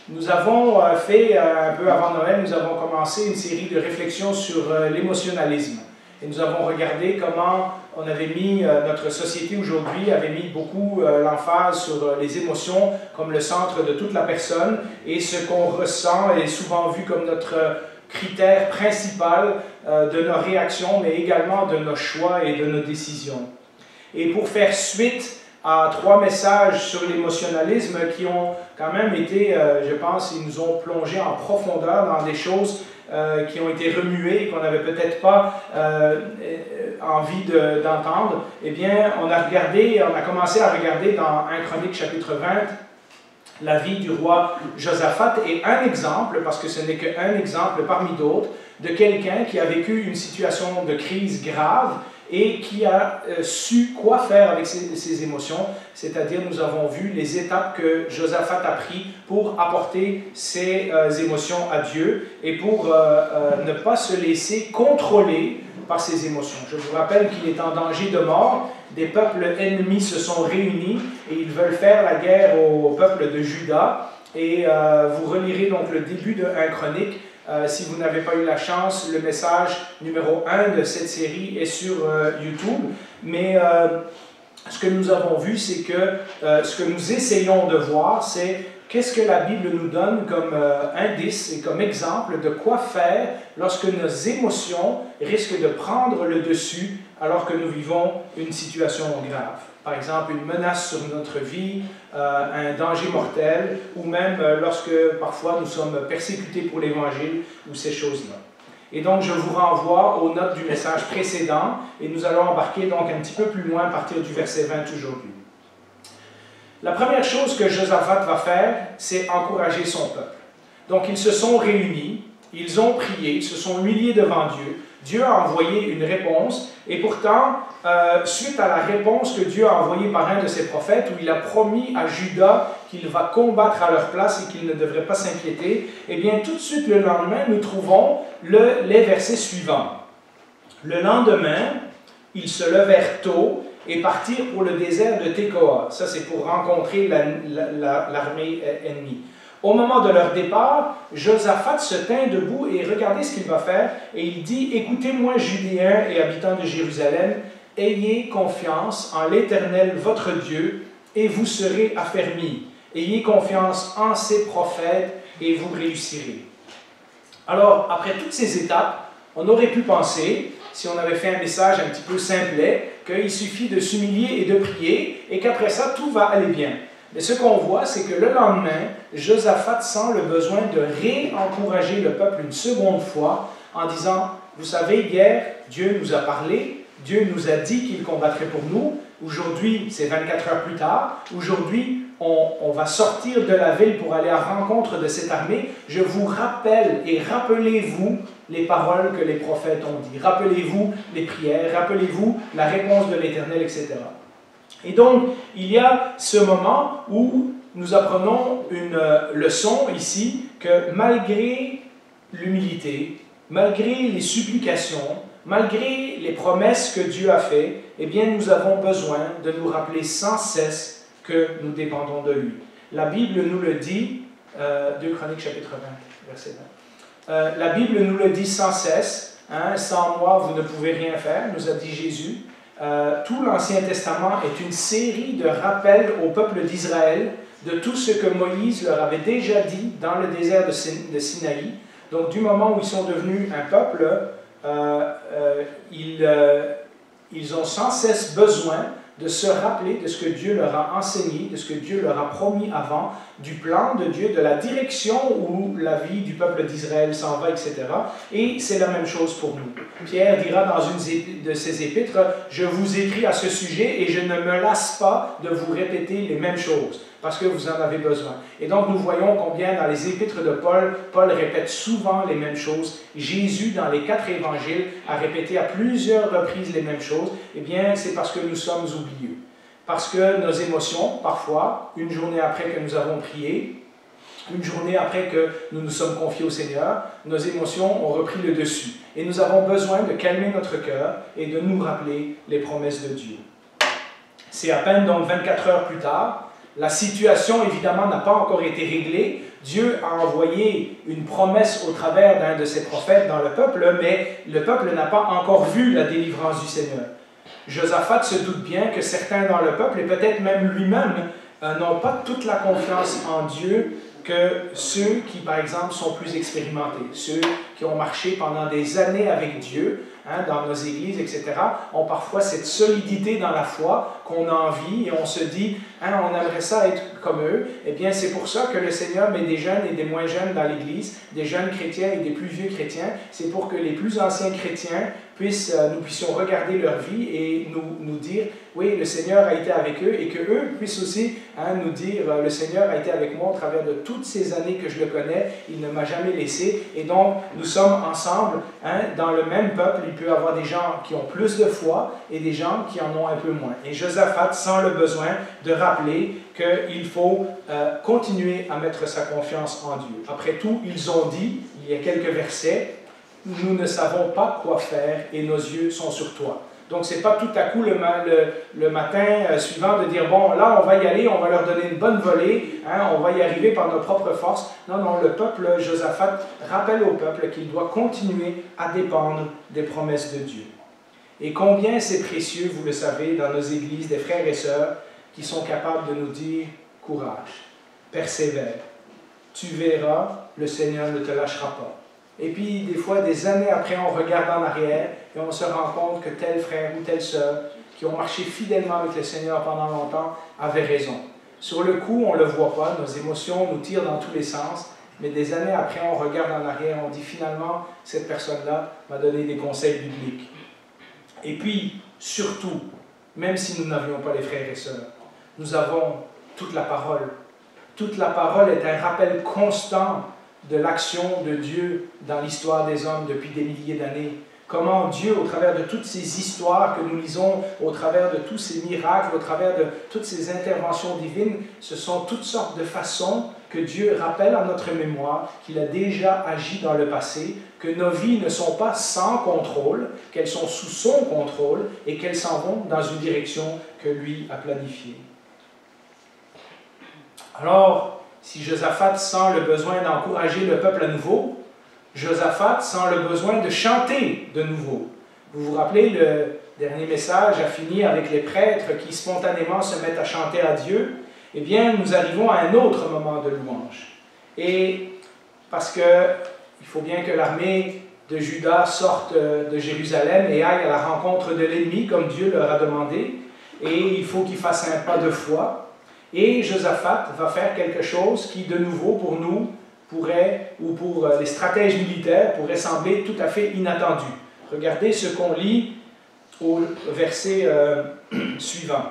Nous avons fait, un peu avant Noël, nous avons commencé une série de réflexions sur l'émotionnalisme. Et nous avons regardé comment on avait mis, notre société aujourd'hui avait mis beaucoup l'emphase sur les émotions comme le centre de toute la personne, et ce qu'on ressent est souvent vu comme notre critère principal de nos réactions, mais également de nos choix et de nos décisions. Et pour faire suite à 3 messages sur l'émotionnalisme qui ont quand même été, je pense, ils nous ont plongé en profondeur dans des choses qui ont été remuées et qu'on n'avait peut-être pas envie d'entendre, eh bien, on a commencé à regarder dans 1 Chronique chapitre 20 la vie du roi Josaphat, et un exemple, parce que ce n'est qu'un exemple parmi d'autres, de quelqu'un qui a vécu une situation de crise grave et qui a su quoi faire avec ses émotions, c'est-à-dire nous avons vu les étapes que Josaphat a prises pour apporter ses émotions à Dieu et pour ne pas se laisser contrôler par ses émotions. Je vous rappelle qu'il est en danger de mort, des peuples ennemis se sont réunis et ils veulent faire la guerre au peuple de Juda, et vous relirez donc le début de 1 Chronique. Si vous n'avez pas eu la chance, le message numéro 1 de cette série est sur YouTube. Mais ce que nous avons vu, c'est que ce que nous essayons de voir, c'est qu'est-ce que la Bible nous donne comme indice et comme exemple de quoi faire lorsque nos émotions risquent de prendre le dessus alors que nous vivons une situation grave. Par exemple, une menace sur notre vie, un danger mortel, ou même lorsque parfois nous sommes persécutés pour l'Évangile, ou ces choses-là. Et donc, je vous renvoie aux notes du message précédent, et nous allons embarquer donc un petit peu plus loin à partir du verset 20 aujourd'hui. La première chose que Josaphat va faire, c'est encourager son peuple. Donc, ils se sont réunis, ils ont prié, ils se sont humiliés devant Dieu. Dieu a envoyé une réponse, et pourtant, suite à la réponse que Dieu a envoyée par un de ses prophètes, où il a promis à Juda qu'il va combattre à leur place et qu'il ne devrait pas s'inquiéter, eh bien, tout de suite le lendemain, nous trouvons les versets suivants. Le lendemain, ils se levèrent tôt et partirent pour le désert de Tekoa. Ça, c'est pour rencontrer l'armée ennemie. Au moment de leur départ, Josaphat se tint debout et regardez ce qu'il va faire. Et il dit, « Écoutez-moi, Judéens et habitants de Jérusalem, ayez confiance en l'Éternel, votre Dieu, et vous serez affermis. Ayez confiance en ses prophètes, et vous réussirez. » Alors, après toutes ces étapes, on aurait pu penser, si on avait fait un message un petit peu simplet, qu'il suffit de s'humilier et de prier, et qu'après ça, tout va aller bien. Mais ce qu'on voit, c'est que le lendemain, Josaphat sent le besoin de réencourager le peuple une seconde fois en disant, « Vous savez, hier, Dieu nous a parlé, Dieu nous a dit qu'il combattrait pour nous. Aujourd'hui, c'est 24 heures plus tard. Aujourd'hui, on va sortir de la ville pour aller à la rencontre de cette armée. Je vous rappelle et rappelez-vous les paroles que les prophètes ont dit. Rappelez-vous les prières, rappelez-vous la réponse de l'Éternel, etc. » Et donc, il y a ce moment où nous apprenons une leçon ici que malgré l'humilité, malgré les supplications, malgré les promesses que Dieu a faites, eh bien, nous avons besoin de nous rappeler sans cesse que nous dépendons de lui. La Bible nous le dit, 2 Chroniques chapitre 20, verset 20. La Bible nous le dit sans cesse, hein, « Sans moi, vous ne pouvez rien faire », nous a dit Jésus. Tout l'Ancien Testament est une série de rappels au peuple d'Israël de tout ce que Moïse leur avait déjà dit dans le désert de Sinaï. Donc, du moment où ils sont devenus un peuple, ils ont sans cesse besoin de se rappeler de ce que Dieu leur a enseigné, de ce que Dieu leur a promis avant, du plan de Dieu, de la direction où la vie du peuple d'Israël s'en va, etc. Et c'est la même chose pour nous. Pierre dira dans une de ses épîtres, « Je vous écris à ce sujet et je ne me lasse pas de vous répéter les mêmes choses, parce que vous en avez besoin. » Et donc nous voyons combien dans les épîtres de Paul, Paul répète souvent les mêmes choses. Jésus, dans les 4 évangiles, a répété à plusieurs reprises les mêmes choses. Eh bien, c'est parce que nous sommes oublieux. Parce que nos émotions, parfois, une journée après que nous avons prié, une journée après que nous nous sommes confiés au Seigneur, nos émotions ont repris le dessus. Et nous avons besoin de calmer notre cœur et de nous rappeler les promesses de Dieu. C'est à peine donc 24 heures plus tard La situation, évidemment, n'a pas encore été réglée. Dieu a envoyé une promesse au travers d'un de ses prophètes dans le peuple, mais le peuple n'a pas encore vu la délivrance du Seigneur. Josaphat se doute bien que certains dans le peuple, et peut-être même lui-même, n'ont pas toute la confiance en Dieu que ceux qui, par exemple, sont plus expérimentés, ceux qui ont marché pendant des années avec Dieu, dans nos églises, etc., ont parfois cette solidité dans la foi qu'on a envie et on se dit, on aimerait ça être comme eux. Eh bien, c'est pour ça que le Seigneur met des jeunes et des moins jeunes dans l'Église, des jeunes chrétiens et des plus vieux chrétiens. C'est pour que les plus anciens chrétiens nous puissions regarder leur vie et nous dire, oui, le Seigneur a été avec eux, et qu'eux puissent aussi nous dire, le Seigneur a été avec moi au travers de toutes ces années que je le connais, il ne m'a jamais laissé, et donc nous sommes ensemble dans le même peuple. Il peut y avoir des gens qui ont plus de foi et des gens qui en ont un peu moins. Et Josaphat sent le besoin de rappeler qu'il faut continuer à mettre sa confiance en Dieu. Après tout, ils ont dit, il y a quelques versets, nous ne savons pas quoi faire et nos yeux sont sur toi. Donc, ce n'est pas tout à coup le matin suivant de dire, bon, là, on va y aller, on va leur donner une bonne volée, on va y arriver par nos propres forces. Non, non, le peuple, Josaphat, rappelle au peuple qu'il doit continuer à dépendre des promesses de Dieu. Et combien c'est précieux, vous le savez, dans nos églises, des frères et sœurs qui sont capables de nous dire, courage, persévère, tu verras, le Seigneur ne te lâchera pas. Et puis, des fois, des années après, on regarde en arrière et on se rend compte que tel frère ou telle sœur qui ont marché fidèlement avec le Seigneur pendant longtemps avaient raison. Sur le coup, on ne le voit pas, nos émotions nous tirent dans tous les sens, mais des années après, on regarde en arrière et on dit finalement, cette personne-là m'a donné des conseils bibliques. Et puis, surtout, même si nous n'avions pas les frères et sœurs, nous avons toute la parole. Toute la parole est un rappel constant de l'action de Dieu dans l'histoire des hommes depuis des milliers d'années. Comment Dieu, au travers de toutes ces histoires que nous lisons, au travers de tous ces miracles, au travers de toutes ces interventions divines, ce sont toutes sortes de façons que Dieu rappelle à notre mémoire qu'il a déjà agi dans le passé, que nos vies ne sont pas sans contrôle, qu'elles sont sous son contrôle et qu'elles s'en vont dans une direction que lui a planifiée. Alors, si Josaphat sent le besoin d'encourager le peuple à nouveau, Josaphat sent le besoin de chanter de nouveau. Vous vous rappelez, le dernier message a fini avec les prêtres qui spontanément se mettent à chanter à Dieu. Eh bien, nous arrivons à un autre moment de louange. Et parce qu'il faut bien que l'armée de Juda sorte de Jérusalem et aille à la rencontre de l'ennemi, comme Dieu leur a demandé, et il faut qu'ils fassent un pas de foi. Et Josaphat va faire quelque chose qui, de nouveau, pour nous, pourrait, ou pour les stratèges militaires, pourrait sembler tout à fait inattendu. Regardez ce qu'on lit au verset suivant.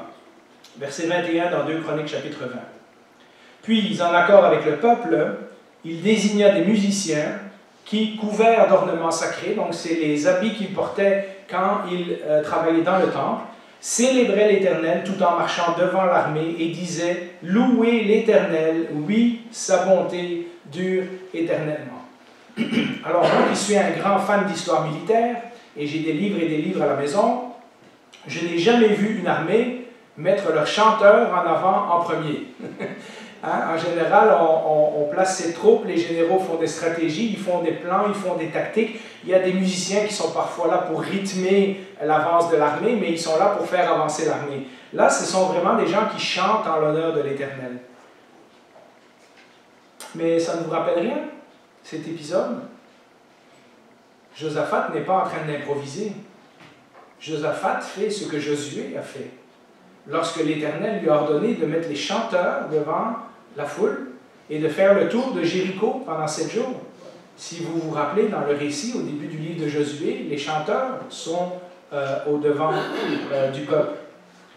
Verset 21 dans 2 Chroniques chapitre 20. Puis, en accord avec le peuple, il désigna des musiciens qui, couverts d'ornements sacrés, donc c'est les habits qu'ils portaient quand ils travaillaient dans le temple, célébraient l'Éternel tout en marchant devant l'armée et disaient « Louez l'Éternel, oui, sa bonté dure éternellement. » Alors moi qui suis un grand fan d'histoire militaire, et j'ai des livres et des livres à la maison, je n'ai jamais vu une armée mettre leur chanteur en avant en premier. En général, on place ses troupes, les généraux font des stratégies, ils font des plans, ils font des tactiques. Il y a des musiciens qui sont parfois là pour rythmer l'avance de l'armée, mais ils sont là pour faire avancer l'armée. Là, ce sont vraiment des gens qui chantent en l'honneur de l'Éternel. Mais ça ne vous rappelle rien, cet épisode? Josaphat n'est pas en train d'improviser. Josaphat fait ce que Josué a fait. Lorsque l'Éternel lui a ordonné de mettre les chanteurs devant la foule et de faire le tour de Jéricho pendant 7 jours. Si vous vous rappelez, dans le récit, au début du livre de Josué, les chanteurs sont au-devant du peuple.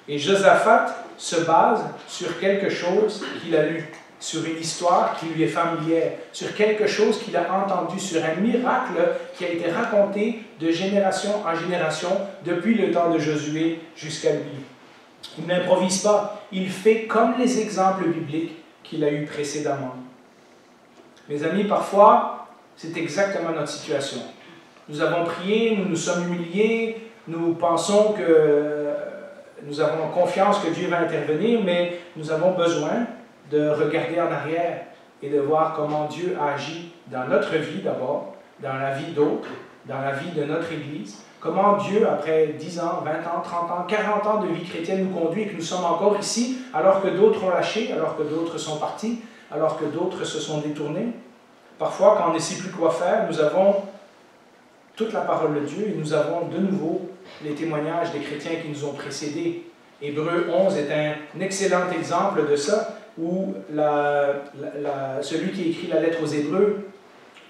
Et Josaphat se base sur quelque chose qu'il a lu, sur une histoire qui lui est familière, sur quelque chose qu'il a entendu, sur un miracle qui a été raconté de génération en génération depuis le temps de Josué jusqu'à lui. Il n'improvise pas, il fait comme les exemples bibliques qu'il a eus précédemment. Mes amis, parfois, c'est exactement notre situation. Nous avons prié, nous nous sommes humiliés, nous pensons que nous avons confiance que Dieu va intervenir, mais nous avons besoin de regarder en arrière et de voir comment Dieu a agi dans notre vie d'abord, dans la vie d'autres, dans la vie de notre Église, comment Dieu, après 10 ans, 20 ans, 30 ans, 40 ans de vie chrétienne nous conduit et que nous sommes encore ici, alors que d'autres ont lâché, alors que d'autres sont partis, alors que d'autres se sont détournés. Parfois, quand on ne sait plus quoi faire, nous avons toute la parole de Dieu et nous avons de nouveau les témoignages des chrétiens qui nous ont précédés. Hébreux 11 est un excellent exemple de ça, où celui qui écrit la lettre aux Hébreux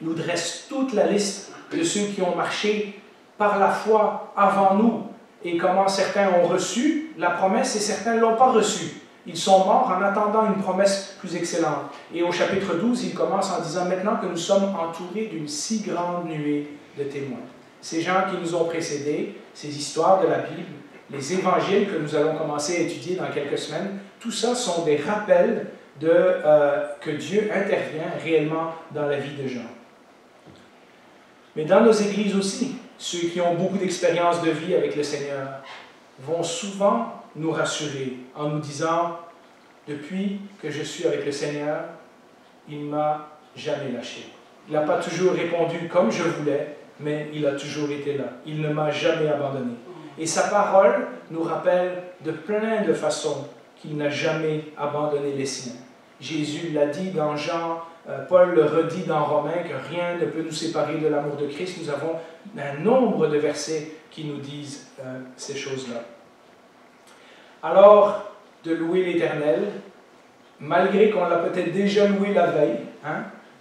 nous dresse toute la liste de ceux qui ont marché par la foi avant nous et comment certains ont reçu la promesse et certains ne l'ont pas reçue. Ils sont morts en attendant une promesse plus excellente. Et au chapitre 12, il commence en disant « Maintenant que nous sommes entourés d'une si grande nuée de témoins. » Ces gens qui nous ont précédés, ces histoires de la Bible, les évangiles que nous allons commencer à étudier dans quelques semaines, tout ça sont des rappels que Dieu intervient réellement dans la vie de gens. Mais dans nos églises aussi, ceux qui ont beaucoup d'expérience de vie avec le Seigneur vont souvent nous rassurer en nous disant « Depuis que je suis avec le Seigneur, il ne m'a jamais lâché. Il n'a pas toujours répondu comme je voulais, mais il a toujours été là. Il ne m'a jamais abandonné. » Et sa parole nous rappelle de plein de façons qu'il n'a jamais abandonné les siens. Jésus l'a dit dans Jean, Paul le redit dans Romains, que rien ne peut nous séparer de l'amour de Christ. Nous avons un nombre de versets qui nous disent ces choses-là. Alors, de louer l'Éternel, malgré qu'on l'a peut-être déjà loué la veille,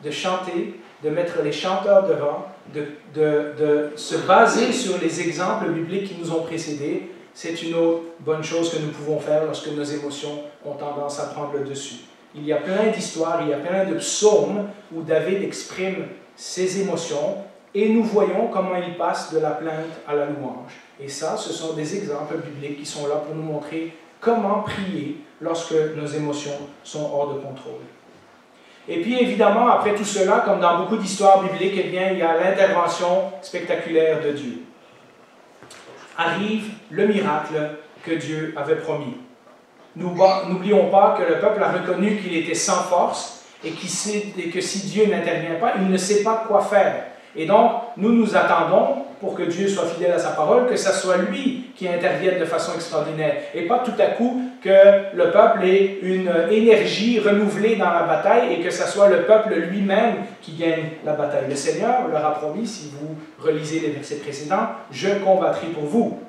de chanter, de mettre les chanteurs devant, de se baser sur les exemples bibliques qui nous ont précédés, c'est une autre bonne chose que nous pouvons faire lorsque nos émotions ont tendance à prendre le dessus. Il y a plein d'histoires, il y a plein de psaumes où David exprime ses émotions et nous voyons comment il passe de la plainte à la louange. Et ça, ce sont des exemples bibliques qui sont là pour nous montrer comment prier lorsque nos émotions sont hors de contrôle. Et puis évidemment, après tout cela, comme dans beaucoup d'histoires bibliques, eh bien, il y a l'intervention spectaculaire de Dieu. Arrive le miracle que Dieu avait promis. N'oublions pas que le peuple a reconnu qu'il était sans force et que si Dieu n'intervient pas, il ne sait pas quoi faire. Et donc, nous attendons, pour que Dieu soit fidèle à sa parole, que ce soit lui qui intervienne de façon extraordinaire. Et pas tout à coup que le peuple ait une énergie renouvelée dans la bataille et que ce soit le peuple lui-même qui gagne la bataille. Le Seigneur leur a promis, si vous relisez les versets précédents, « Je combattrai pour vous ».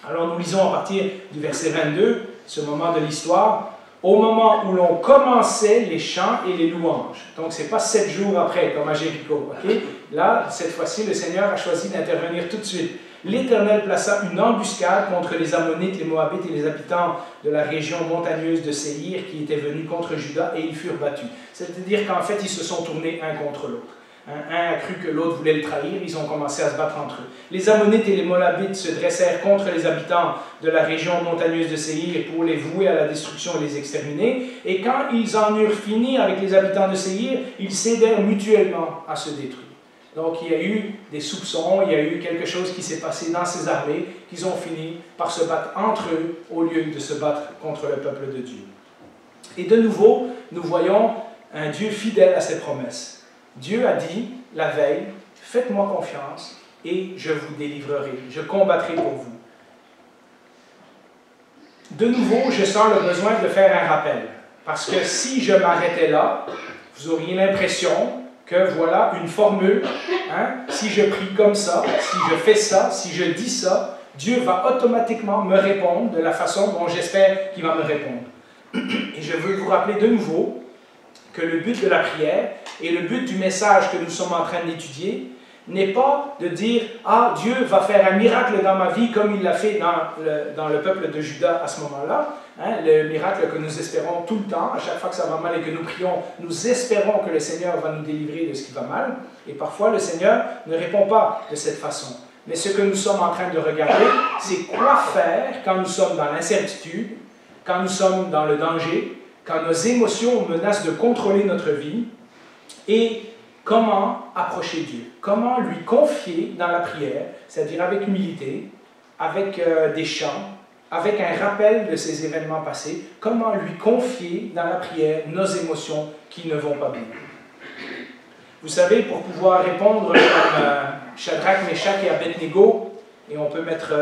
Alors nous lisons à partir du verset 22, ce moment de l'histoire, au moment où l'on commençait les chants et les louanges. Donc, ce n'est pas 7 jours après, comme à Jéricho. Okay? Là, cette fois-ci, le Seigneur a choisi d'intervenir tout de suite. L'Éternel plaça une embuscade contre les Ammonites, les Moabites et les habitants de la région montagneuse de Séhir qui étaient venus contre Juda et ils furent battus. C'est-à-dire qu'en fait, ils se sont tournés un contre l'autre. Un a cru que l'autre voulait le trahir, ils ont commencé à se battre entre eux. Les Ammonites et les Moabites se dressèrent contre les habitants de la région montagneuse de Séhir pour les vouer à la destruction et les exterminer. Et quand ils en eurent fini avec les habitants de Séhir, ils cédèrent mutuellement à se détruire. Donc il y a eu des soupçons, il y a eu quelque chose qui s'est passé dans ces armées, qu'ils ont fini par se battre entre eux au lieu de se battre contre le peuple de Dieu. Et de nouveau, nous voyons un Dieu fidèle à ses promesses. Dieu a dit la veille, faites-moi confiance et je vous délivrerai, je combattrai pour vous. De nouveau, je sens le besoin de faire un rappel, parce que si je m'arrêtais là, vous auriez l'impression que voilà une formule, si je prie comme ça, si je fais ça, si je dis ça, Dieu va automatiquement me répondre de la façon dont j'espère qu'il va me répondre. Et je veux vous rappeler de nouveau que le but de la prière et le but du message que nous sommes en train d'étudier n'est pas de dire « Ah, Dieu va faire un miracle dans ma vie comme il l'a fait dans le peuple de Juda à ce moment-là. » Le miracle que nous espérons tout le temps, à chaque fois que ça va mal et que nous prions, nous espérons que le Seigneur va nous délivrer de ce qui va mal. Et parfois, le Seigneur ne répond pas de cette façon. Mais ce que nous sommes en train de regarder, c'est quoi faire quand nous sommes dans l'incertitude, quand nous sommes dans le danger, quand nos émotions menacent de contrôler notre vie, et comment approcher Dieu, comment lui confier dans la prière, c'est-à-dire avec humilité, avec des chants, avec un rappel de ces événements passés, comment lui confier dans la prière nos émotions qui ne vont pas bien. Vous savez, pour pouvoir répondre comme Shadrach, Meshach et Abednego, et on peut mettre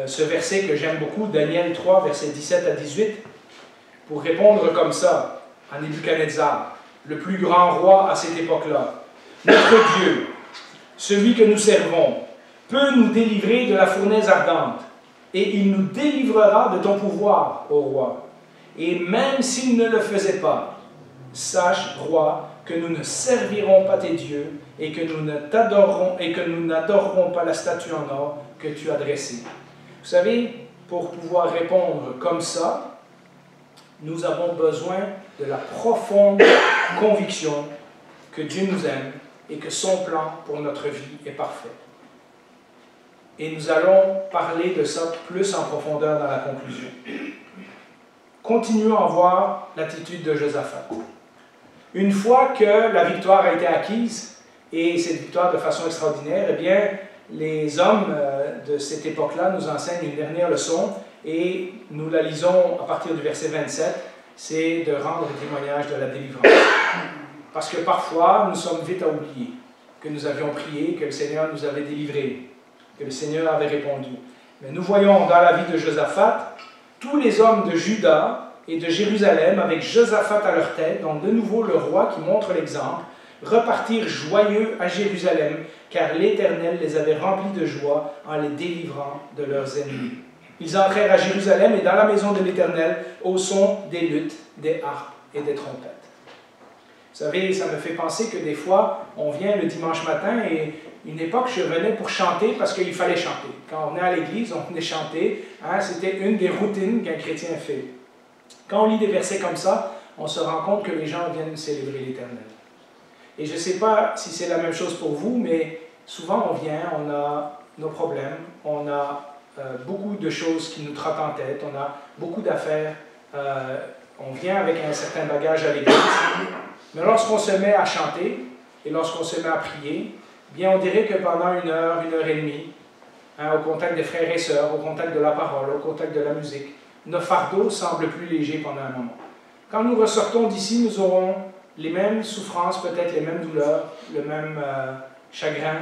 ce verset que j'aime beaucoup, Daniel 3, versets 17 à 18, pour répondre comme ça à Nebuchadnezzar, le plus grand roi à cette époque-là. Notre Dieu, celui que nous servons, peut nous délivrer de la fournaise ardente, et il nous délivrera de ton pouvoir, ô roi. Et même s'il ne le faisait pas, sache, roi, que nous ne servirons pas tes dieux, et que nous n'adorerons pas la statue en or que tu as dressée. Vous savez, pour pouvoir répondre comme ça, nous avons besoin de la profonde conviction que Dieu nous aime et que son plan pour notre vie est parfait. Et nous allons parler de ça plus en profondeur dans la conclusion. Continuons à voir l'attitude de Josaphat. Une fois que la victoire a été acquise, et cette victoire de façon extraordinaire, eh bien, les hommes de cette époque-là nous enseignent une dernière leçon, et nous la lisons à partir du verset 27, c'est de rendre témoignage de la délivrance. Parce que parfois, nous sommes vite à oublier que nous avions prié, que le Seigneur nous avait délivrés, que le Seigneur avait répondu. Mais nous voyons dans la vie de Josaphat, tous les hommes de Juda et de Jérusalem, avec Josaphat à leur tête, donc de nouveau le roi qui montre l'exemple, repartirent joyeux à Jérusalem, car l'Éternel les avait remplis de joie en les délivrant de leurs ennemis. Ils entrèrent à Jérusalem et dans la maison de l'Éternel au son des luttes, des harpes et des trompettes. Vous savez, ça me fait penser que des fois, on vient le dimanche matin et une époque, je venais pour chanter parce qu'il fallait chanter. Quand on venait à l'église, on venait chanter. Hein, c'était une des routines qu'un chrétien fait. Quand on lit des versets comme ça, on se rend compte que les gens viennent célébrer l'Éternel. Et je ne sais pas si c'est la même chose pour vous, mais souvent on vient, on a nos problèmes, on a beaucoup de choses qui nous trottent en tête, on a beaucoup d'affaires, on vient avec un certain bagage à l'église. Mais lorsqu'on se met à chanter et lorsqu'on se met à prier, bien on dirait que pendant une heure et demie, hein, au contact des frères et sœurs, au contact de la parole, au contact de la musique, nos fardeaux semblent plus légers pendant un moment. Quand nous ressortons d'ici, nous aurons les mêmes souffrances, peut-être les mêmes douleurs, le même chagrin,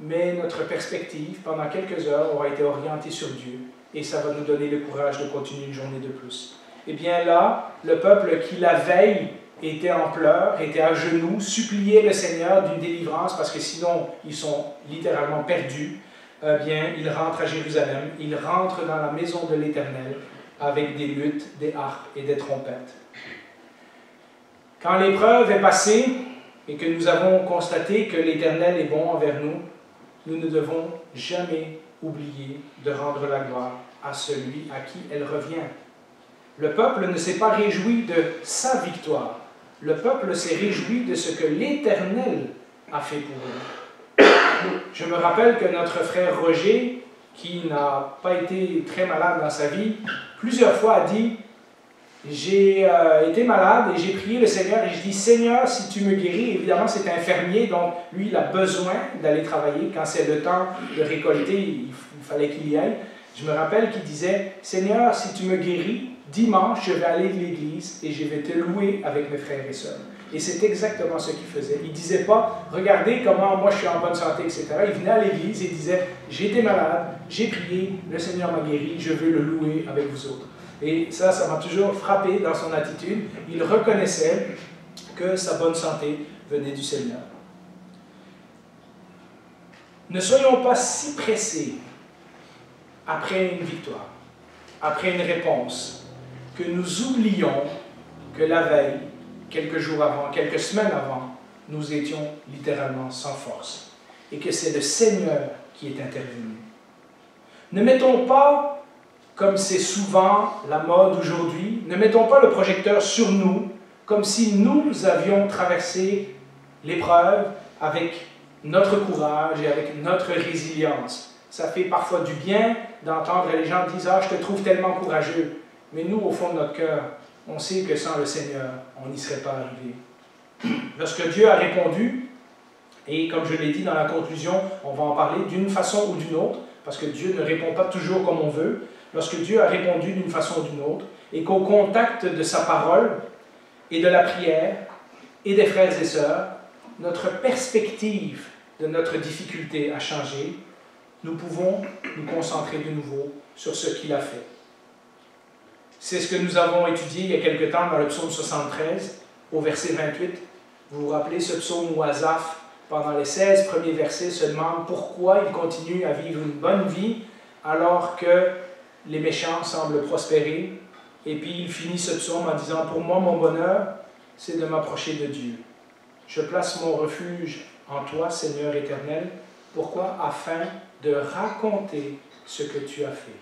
mais notre perspective, pendant quelques heures, aura été orientée sur Dieu, et ça va nous donner le courage de continuer une journée de plus. Et bien là, le peuple qui la veille était en pleurs, était à genoux, suppliait le Seigneur d'une délivrance, parce que sinon, ils sont littéralement perdus, bien, ils rentrent à Jérusalem, ils rentrent dans la maison de l'Éternel, avec des luttes, des harpes et des trompettes. Quand l'épreuve est passée, et que nous avons constaté que l'Éternel est bon envers nous, nous ne devons jamais oublier de rendre la gloire à celui à qui elle revient. Le peuple ne s'est pas réjoui de sa victoire. Le peuple s'est réjoui de ce que l'Éternel a fait pour eux. Je me rappelle que notre frère Roger, qui n'a pas été très malade dans sa vie, plusieurs fois a dit « J'ai été malade et j'ai prié le Seigneur et je dis « Seigneur, si tu me guéris », évidemment c'est un fermier, donc lui il a besoin d'aller travailler. Quand c'est le temps de récolter, il fallait qu'il y aille. Je me rappelle qu'il disait « Seigneur, si tu me guéris, dimanche, je vais aller à l'église et je vais te louer avec mes frères et sœurs. » Et c'est exactement ce qu'il faisait. Il ne disait pas « Regardez comment moi je suis en bonne santé, etc. » Il venait à l'église et disait « J'ai été malade, j'ai prié, le Seigneur m'a guéri, je veux le louer avec vous autres. » Et ça m'a toujours frappé dans son attitude. Il reconnaissait que sa bonne santé venait du Seigneur. Ne soyons pas si pressés après une victoire, après une réponse, que nous oublions que la veille, quelques jours avant, quelques semaines avant, nous étions littéralement sans force et que c'est le Seigneur qui est intervenu. Ne mettons pas, comme c'est souvent la mode aujourd'hui, ne mettons pas le projecteur sur nous comme si nous avions traversé l'épreuve avec notre courage et avec notre résilience. Ça fait parfois du bien d'entendre les gens dire « Ah, je te trouve tellement courageux ». Mais nous, au fond de notre cœur, on sait que sans le Seigneur, on n'y serait pas arrivé. Lorsque Dieu a répondu, et comme je l'ai dit dans la conclusion, on va en parler d'une façon ou d'une autre, parce que Dieu ne répond pas toujours comme on veut. lorsque Dieu a répondu d'une façon ou d'une autre, et qu'au contact de sa parole et de la prière et des frères et sœurs, notre perspective de notre difficulté a changé, nous pouvons nous concentrer de nouveau sur ce qu'il a fait. C'est ce que nous avons étudié il y a quelque temps dans le psaume 73, au verset 28. Vous vous rappelez ce psaume où Asaph, pendant les 16 premiers versets, se demande pourquoi il continue à vivre une bonne vie alors que les méchants semblent prospérer. Et puis il finit ce psaume en disant « Pour moi, mon bonheur, c'est de m'approcher de Dieu. Je place mon refuge en toi, Seigneur éternel. Pourquoi? Afin de raconter ce que tu as fait. »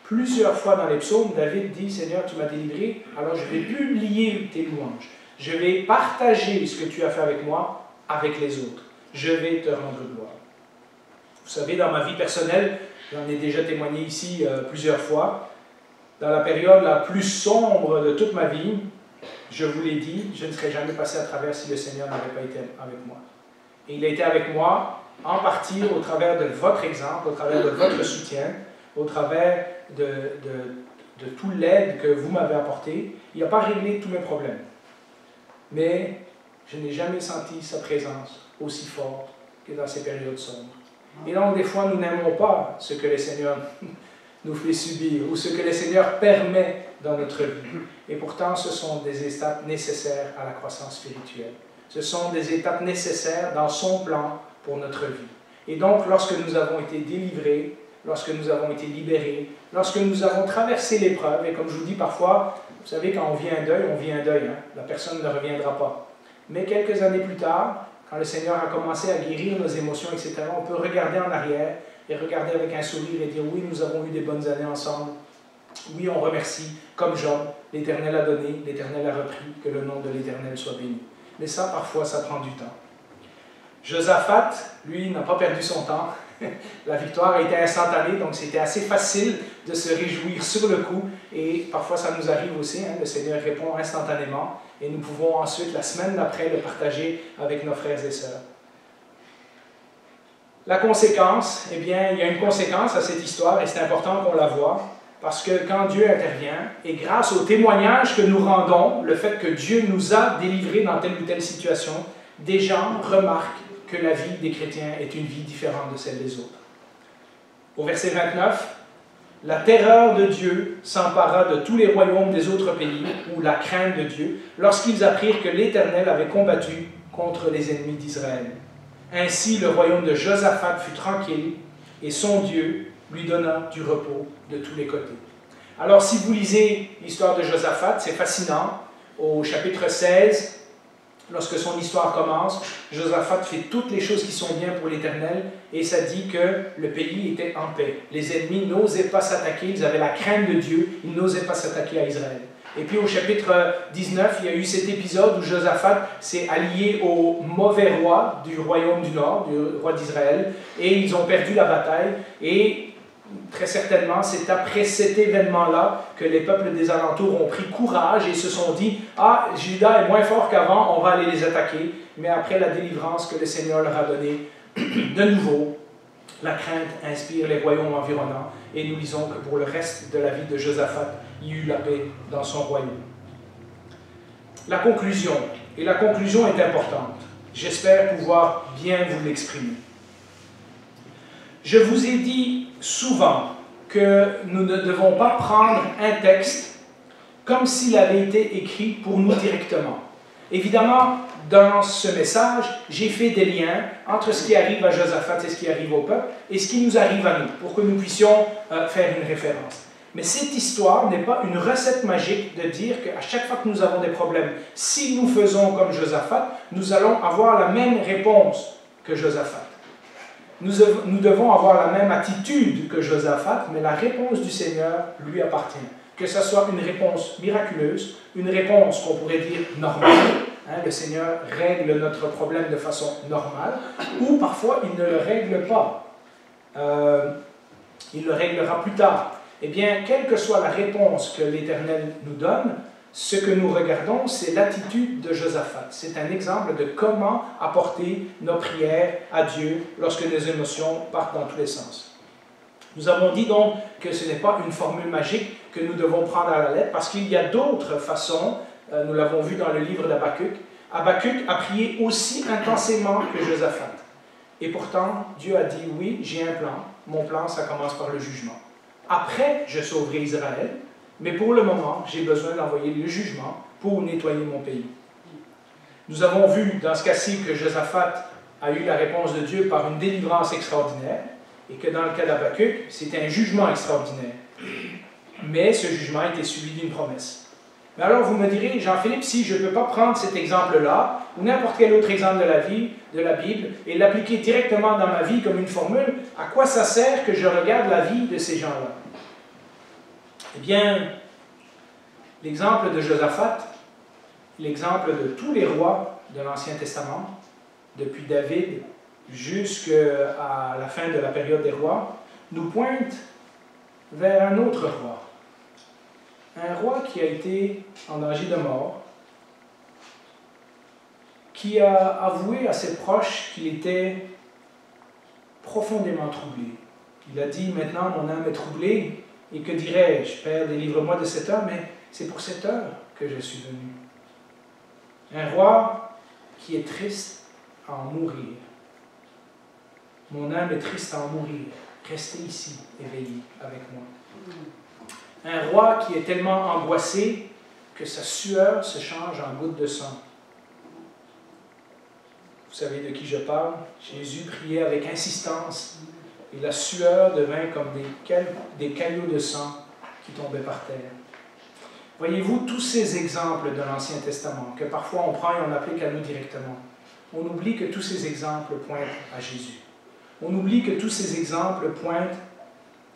Plusieurs fois dans les psaumes, David dit « Seigneur, tu m'as délivré, alors je vais publier tes louanges. Je vais partager ce que tu as fait avec moi, avec les autres. Je vais te rendre gloire. » Vous savez, dans ma vie personnelle, j'en ai déjà témoigné ici plusieurs fois, dans la période la plus sombre de toute ma vie, je vous l'ai dit, je ne serais jamais passé à travers si le Seigneur n'avait pas été avec moi. Et il a été avec moi en partie au travers de votre exemple, au travers de votre soutien, au travers de toute l'aide que vous m'avez apportée. Il n'a pas réglé tous mes problèmes. Mais je n'ai jamais senti sa présence aussi forte que dans ces périodes sombres. Et donc, des fois, nous n'aimons pas ce que le Seigneur nous fait subir ou ce que le Seigneur permet dans notre vie. Et pourtant, ce sont des étapes nécessaires à la croissance spirituelle. Ce sont des étapes nécessaires dans son plan pour notre vie. Et donc, lorsque nous avons été délivrés, lorsque nous avons été libérés, lorsque nous avons traversé l'épreuve, et comme je vous dis parfois, vous savez, quand on vit un deuil, hein? La personne ne reviendra pas. Mais quelques années plus tard, quand le Seigneur a commencé à guérir nos émotions, etc., on peut regarder en arrière et regarder avec un sourire et dire « Oui, nous avons eu des bonnes années ensemble. Oui, on remercie, comme Job, l'Éternel a donné, l'Éternel a repris, que le nom de l'Éternel soit béni. » Mais ça, parfois, ça prend du temps. Josaphat, lui, n'a pas perdu son temps. La victoire a été instantanée, donc c'était assez facile de se réjouir sur le coup. Et parfois, ça nous arrive aussi, le Seigneur répond instantanément. Et nous pouvons ensuite, la semaine d'après, le partager avec nos frères et sœurs. La conséquence, eh bien, il y a une conséquence à cette histoire et c'est important qu'on la voie. Parce que quand Dieu intervient, et grâce au témoignage que nous rendons, le fait que Dieu nous a délivrés dans telle ou telle situation, des gens remarquent que la vie des chrétiens est une vie différente de celle des autres. Au verset 29, « La terreur de Dieu s'empara de tous les royaumes des autres pays, ou la crainte de Dieu, lorsqu'ils apprirent que l'Éternel avait combattu contre les ennemis d'Israël. Ainsi le royaume de Josaphat fut tranquille, et son Dieu lui donna du repos de tous les côtés. » Alors si vous lisez l'histoire de Josaphat, c'est fascinant. Au chapitre 16, lorsque son histoire commence, Josaphat fait toutes les choses qui sont bien pour l'Éternel et ça dit que le pays était en paix. Les ennemis n'osaient pas s'attaquer, ils avaient la crainte de Dieu, ils n'osaient pas s'attaquer à Israël. Et puis au chapitre 19, il y a eu cet épisode où Josaphat s'est allié au mauvais roi du royaume du Nord, du roi d'Israël, et ils ont perdu la bataille. Et très certainement, c'est après cet événement-là que les peuples des alentours ont pris courage et se sont dit « Ah, Juda est moins fort qu'avant, on va aller les attaquer. » Mais après la délivrance que le Seigneur leur a donnée, de nouveau, la crainte inspire les royaumes environnants. Et nous lisons que pour le reste de la vie de Josaphat, il y eut la paix dans son royaume. La conclusion, et la conclusion est importante. J'espère pouvoir bien vous l'exprimer. Je vous ai dit souvent que nous ne devons pas prendre un texte comme s'il avait été écrit pour nous directement. Évidemment, dans ce message, j'ai fait des liens entre ce qui arrive à Josaphat et ce qui arrive au peuple et ce qui nous arrive à nous, pour que nous puissions faire une référence. Mais cette histoire n'est pas une recette magique de dire qu'à chaque fois que nous avons des problèmes, si nous faisons comme Josaphat, nous allons avoir la même réponse que Josaphat. Nous devons avoir la même attitude que Josaphat, mais la réponse du Seigneur lui appartient. Que ce soit une réponse miraculeuse, une réponse qu'on pourrait dire normale, le Seigneur règle notre problème de façon normale, ou parfois il ne le règle pas. Il le réglera plus tard. Eh bien, quelle que soit la réponse que l'Éternel nous donne, ce que nous regardons, c'est l'attitude de Josaphat. C'est un exemple de comment apporter nos prières à Dieu lorsque nos émotions partent dans tous les sens. Nous avons dit donc que ce n'est pas une formule magique que nous devons prendre à la lettre, parce qu'il y a d'autres façons, nous l'avons vu dans le livre d'Habakkuk. Habakkuk a prié aussi intensément que Josaphat. Et pourtant, Dieu a dit, oui, j'ai un plan. Mon plan, ça commence par le jugement. Après, je sauverai Israël, mais pour le moment, j'ai besoin d'envoyer le jugement pour nettoyer mon pays. Nous avons vu dans ce cas-ci que Josaphat a eu la réponse de Dieu par une délivrance extraordinaire, et que dans le cas d'Habakkuk, c'était un jugement extraordinaire. Mais ce jugement était suivi d'une promesse. Mais alors vous me direz, Jean-Philippe, si je ne peux pas prendre cet exemple-là, ou n'importe quel autre exemple de la Bible, et l'appliquer directement dans ma vie comme une formule, à quoi ça sert que je regarde la vie de ces gens-là? Eh bien, l'exemple de Josaphat, l'exemple de tous les rois de l'Ancien Testament, depuis David jusqu'à la fin de la période des rois, nous pointe vers un autre roi. Un roi qui a été en danger de mort, qui a avoué à ses proches qu'il était profondément troublé. Il a dit, maintenant mon âme est troublée, et que dirais-je? Père, délivre-moi de cette heure, mais c'est pour cette heure que je suis venu. Un roi qui est triste à en mourir. Mon âme est triste à en mourir. Restez ici, éveillé avec moi. Un roi qui est tellement angoissé que sa sueur se change en gouttes de sang. Vous savez de qui je parle? Jésus priait avec insistance et la sueur devint comme des caillots de sang qui tombaient par terre. Voyez-vous, tous ces exemples de l'Ancien Testament que parfois on prend et on applique à nous directement, on oublie que tous ces exemples pointent à Jésus. On oublie que tous ces exemples pointent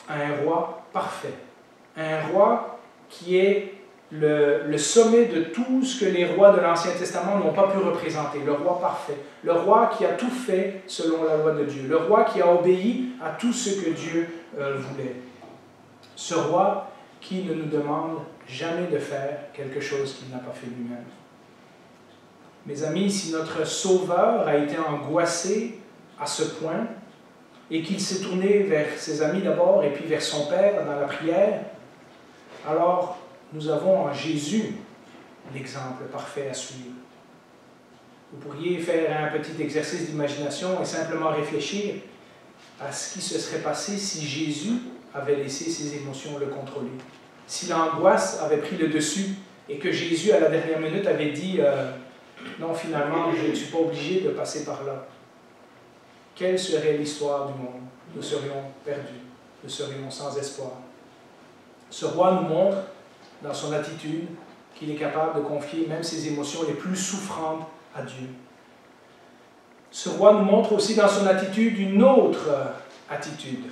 à un roi parfait. Un roi qui est le sommet de tout ce que les rois de l'Ancien Testament n'ont pas pu représenter. Le roi parfait. Le roi qui a tout fait selon la loi de Dieu. Le roi qui a obéi à tout ce que Dieu voulait. Ce roi qui ne nous demande jamais de faire quelque chose qu'il n'a pas fait lui-même. Mes amis, si notre Sauveur a été angoissé à ce point, et qu'il s'est tourné vers ses amis d'abord, et puis vers son Père dans la prière, alors nous avons en Jésus l'exemple parfait à suivre. Vous pourriez faire un petit exercice d'imagination et simplement réfléchir à ce qui se serait passé si Jésus avait laissé ses émotions le contrôler. Si l'angoisse avait pris le dessus et que Jésus, à la dernière minute, avait dit « Non, finalement, je ne suis pas obligé de passer par là. » Quelle serait l'histoire du monde? Nous serions perdus, nous serions sans espoir. Ce roi nous montre, dans son attitude, qu'il est capable de confier même ses émotions les plus souffrantes à Dieu. Ce roi nous montre aussi dans son attitude une autre attitude.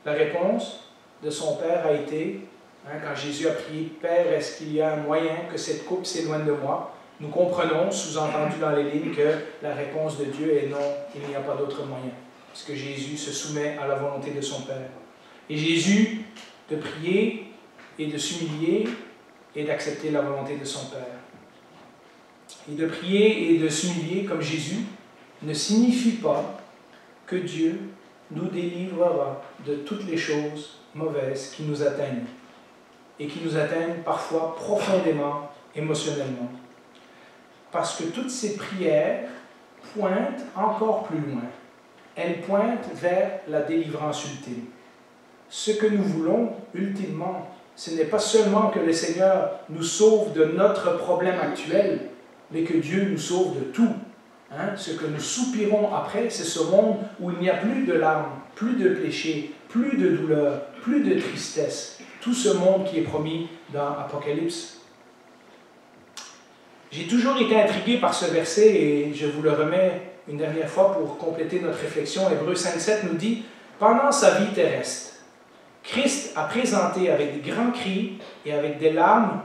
La réponse de son Père a été, quand Jésus a prié, « Père, est-ce qu'il y a un moyen que cette coupe s'éloigne de moi ?» Nous comprenons, sous-entendu dans les lignes, que la réponse de Dieu est non, il n'y a pas d'autre moyen. Parce que Jésus se soumet à la volonté de son Père. Et Jésus, de prier et de s'humilier et d'accepter la volonté de son Père. Et de prier et de s'humilier comme Jésus ne signifie pas que Dieu nous délivrera de toutes les choses mauvaises qui nous atteignent. Et qui nous atteignent parfois profondément, émotionnellement. Parce que toutes ces prières pointent encore plus loin. Elles pointent vers la délivrance ultime. Ce que nous voulons, ultimement, ce n'est pas seulement que le Seigneur nous sauve de notre problème actuel, mais que Dieu nous sauve de tout. Ce que nous soupirons après, c'est ce monde où il n'y a plus de larmes, plus de péché, plus de douleur, plus de tristesse. Tout ce monde qui est promis dans Apocalypse. J'ai toujours été intrigué par ce verset et je vous le remets une dernière fois pour compléter notre réflexion. Hébreux 5,7 nous dit « Pendant sa vie terrestre, Christ a présenté avec des grands cris et avec des larmes,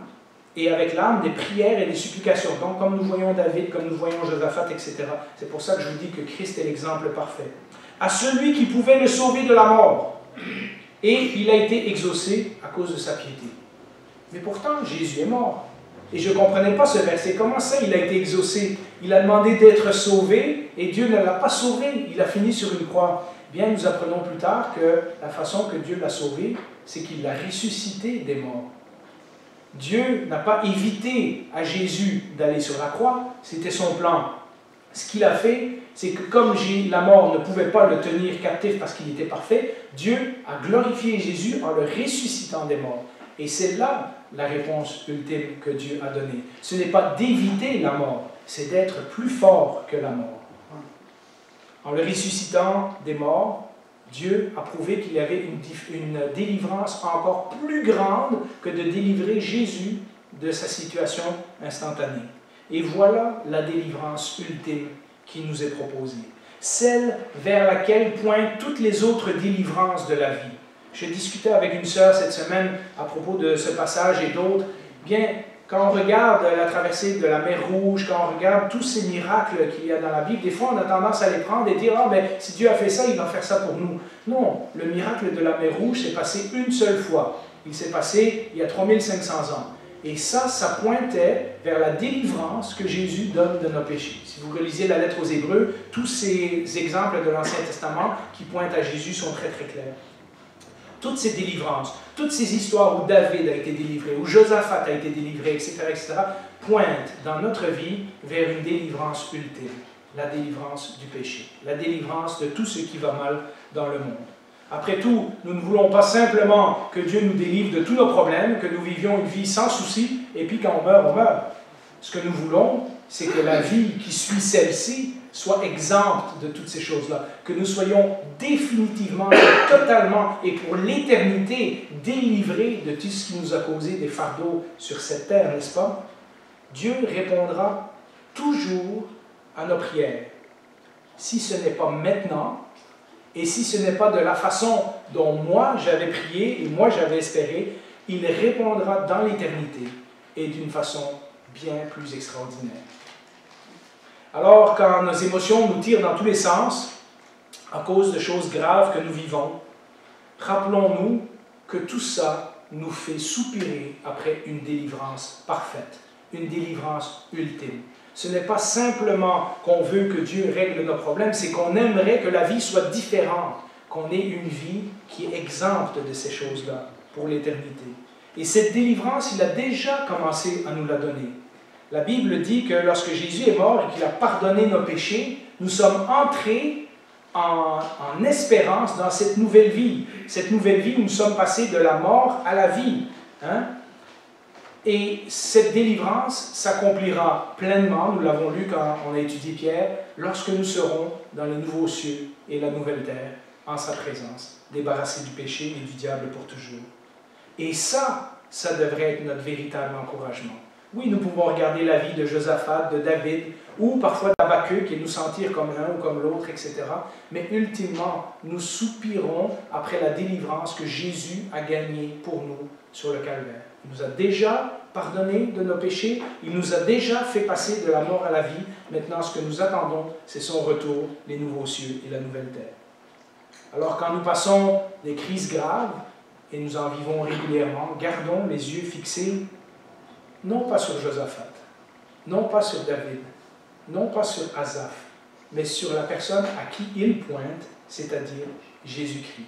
et avec larmes des prières et des supplications. » Donc, comme nous voyons David, comme nous voyons Josaphat, etc. C'est pour ça que je vous dis que Christ est l'exemple parfait. À celui qui pouvait le sauver de la mort. Et il a été exaucé à cause de sa piété. Mais pourtant, Jésus est mort. Et je ne comprenais pas ce verset. Comment ça, il a été exaucé? Il a demandé d'être sauvé et Dieu ne l'a pas sauvé. Il a fini sur une croix. bien nous apprenons plus tard que la façon que Dieu l'a sauvé, c'est qu'il l'a ressuscité des morts. Dieu n'a pas évité à Jésus d'aller sur la croix, c'était son plan. Ce qu'il a fait, c'est que comme la mort ne pouvait pas le tenir captif parce qu'il était parfait, Dieu a glorifié Jésus en le ressuscitant des morts. Et c'est là la réponse ultime que Dieu a donnée. Ce n'est pas d'éviter la mort, c'est d'être plus fort que la mort. En le ressuscitant des morts, Dieu a prouvé qu'il y avait une délivrance encore plus grande que de délivrer Jésus de sa situation instantanée. Et voilà la délivrance ultime qui nous est proposée. Celle vers laquelle pointent toutes les autres délivrances de la vie. Je discutais avec une sœur cette semaine à propos de ce passage et d'autres. Bien, quand on regarde la traversée de la mer Rouge, quand on regarde tous ces miracles qu'il y a dans la Bible, des fois on a tendance à les prendre et dire « Ah, ben, si Dieu a fait ça, il va faire ça pour nous. » Non, le miracle de la mer Rouge s'est passé une seule fois. Il s'est passé il y a 3500 ans. Et ça pointait vers la délivrance que Jésus donne de nos péchés. Si vous relisez la lettre aux Hébreux, tous ces exemples de l'Ancien Testament qui pointent à Jésus sont très très clairs. Toutes ces délivrances, toutes ces histoires où David a été délivré, où Josaphat a été délivré, etc., pointent dans notre vie vers une délivrance ultime, la délivrance du péché, la délivrance de tout ce qui va mal dans le monde. Après tout, nous ne voulons pas simplement que Dieu nous délivre de tous nos problèmes, que nous vivions une vie sans souci, et puis quand on meurt, on meurt. Ce que nous voulons, c'est que la vie qui suit celle-ci soit exempte de toutes ces choses-là, que nous soyons définitivement, totalement et pour l'éternité délivrés de tout ce qui nous a causé des fardeaux sur cette terre, n'est-ce pas? Dieu répondra toujours à nos prières. Si ce n'est pas maintenant, et si ce n'est pas de la façon dont moi j'avais prié et moi j'avais espéré, il répondra dans l'éternité et d'une façon bien plus extraordinaire. Alors, quand nos émotions nous tirent dans tous les sens, à cause de choses graves que nous vivons, rappelons-nous que tout ça nous fait soupirer après une délivrance parfaite, une délivrance ultime. Ce n'est pas simplement qu'on veut que Dieu règle nos problèmes, c'est qu'on aimerait que la vie soit différente, qu'on ait une vie qui est exempte de ces choses-là pour l'éternité. Et cette délivrance, il a déjà commencé à nous la donner. La Bible dit que lorsque Jésus est mort et qu'il a pardonné nos péchés, nous sommes entrés en espérance dans cette nouvelle vie. Cette nouvelle vie où nous sommes passés de la mort à la vie. Et cette délivrance s'accomplira pleinement, nous l'avons lu quand on a étudié Pierre, lorsque nous serons dans les nouveaux cieux et la nouvelle terre, en sa présence, débarrassés du péché et du diable pour toujours. Et ça devrait être notre véritable encouragement. Oui, nous pouvons regarder la vie de Josaphat, de David, ou parfois d'Habakkuk et nous sentir comme l'un ou comme l'autre, etc. Mais ultimement, nous soupirons après la délivrance que Jésus a gagnée pour nous sur le calvaire. Il nous a déjà pardonné de nos péchés, il nous a déjà fait passer de la mort à la vie. Maintenant, ce que nous attendons, c'est son retour, les nouveaux cieux et la nouvelle terre. Alors, quand nous passons des crises graves, et nous en vivons régulièrement, gardons les yeux fixés non pas sur Josaphat, non pas sur David, non pas sur Asaph, mais sur la personne à qui il pointe, c'est-à-dire Jésus-Christ,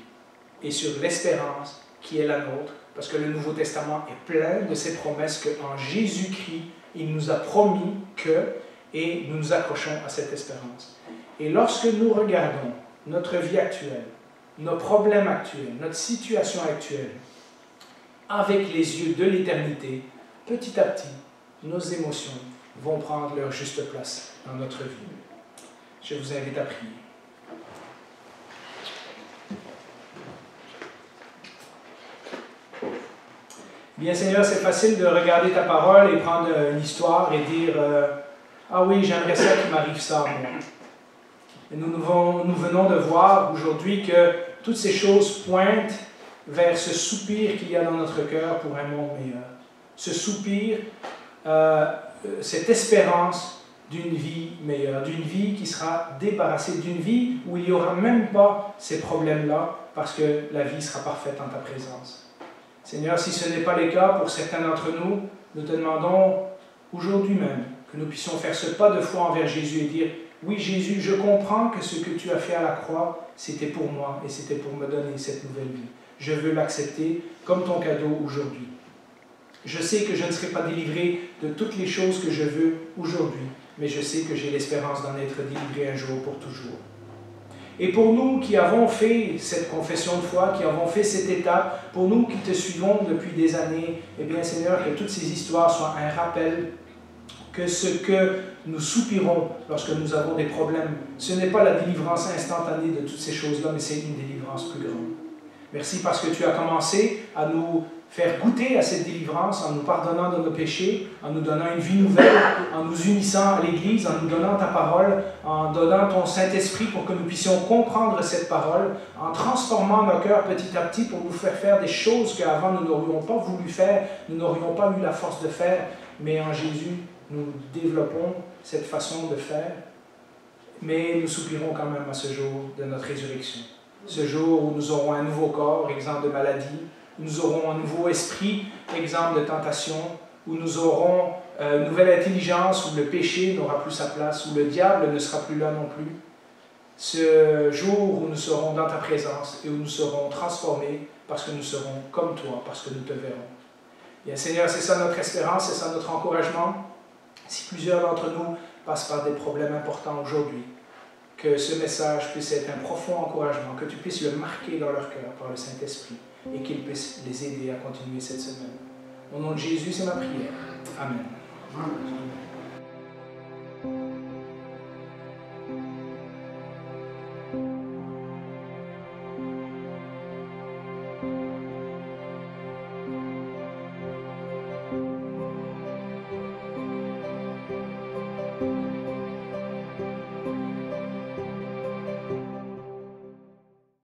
et sur l'espérance qui est la nôtre, parce que le Nouveau Testament est plein de ces promesses qu'en Jésus-Christ, il nous a promis que, et nous nous accrochons à cette espérance. Et lorsque nous regardons notre vie actuelle, nos problèmes actuels, notre situation actuelle, avec les yeux de l'éternité, petit à petit, nos émotions vont prendre leur juste place dans notre vie. Je vous invite à prier. Bien Seigneur, c'est facile de regarder ta parole et prendre une histoire et dire « Ah oui, j'aimerais ça qu'il m'arrive ça, moi. » Et nous venons de voir aujourd'hui que toutes ces choses pointent vers ce soupir qu'il y a dans notre cœur pour un monde meilleur. Ce soupir, cette espérance d'une vie meilleure, d'une vie qui sera débarrassée, d'une vie où il n'y aura même pas ces problèmes-là parce que la vie sera parfaite en ta présence. Seigneur, si ce n'est pas le cas pour certains d'entre nous, nous te demandons aujourd'hui même que nous puissions faire ce pas de foi envers Jésus et dire « Oui, Jésus, je comprends que ce que tu as fait à la croix, c'était pour moi et c'était pour me donner cette nouvelle vie. Je veux l'accepter comme ton cadeau aujourd'hui. Je sais que je ne serai pas délivré de toutes les choses que je veux aujourd'hui, mais je sais que j'ai l'espérance d'en être délivré un jour pour toujours. Et pour nous qui avons fait cette confession de foi, qui avons fait cette étape, pour nous qui te suivons depuis des années, eh bien Seigneur, que toutes ces histoires soient un rappel que ce que nous soupirons lorsque nous avons des problèmes, ce n'est pas la délivrance instantanée de toutes ces choses-là, mais c'est une délivrance plus grande. Merci parce que tu as commencé à nous faire goûter à cette délivrance en nous pardonnant de nos péchés, en nous donnant une vie nouvelle, en nous unissant à l'Église, en nous donnant ta parole, en donnant ton Saint-Esprit pour que nous puissions comprendre cette parole, en transformant nos cœurs petit à petit pour nous faire faire des choses qu'avant nous n'aurions pas voulu faire, nous n'aurions pas eu la force de faire, mais en Jésus, nous développons cette façon de faire, mais nous soupirons quand même à ce jour de notre résurrection. Ce jour où nous aurons un nouveau corps, exemple de maladie, où nous aurons un nouveau esprit, exemple de tentation, où nous aurons une nouvelle intelligence, où le péché n'aura plus sa place, où le diable ne sera plus là non plus. Ce jour où nous serons dans ta présence et où nous serons transformés parce que nous serons comme toi, parce que nous te verrons. Bien Seigneur, c'est ça notre espérance, c'est ça notre encouragement. Si plusieurs d'entre nous passent par des problèmes importants aujourd'hui, que ce message puisse être un profond encouragement, que tu puisses le marquer dans leur cœur par le Saint-Esprit et qu'il puisse les aider à continuer cette semaine. Au nom de Jésus, c'est ma prière. Amen.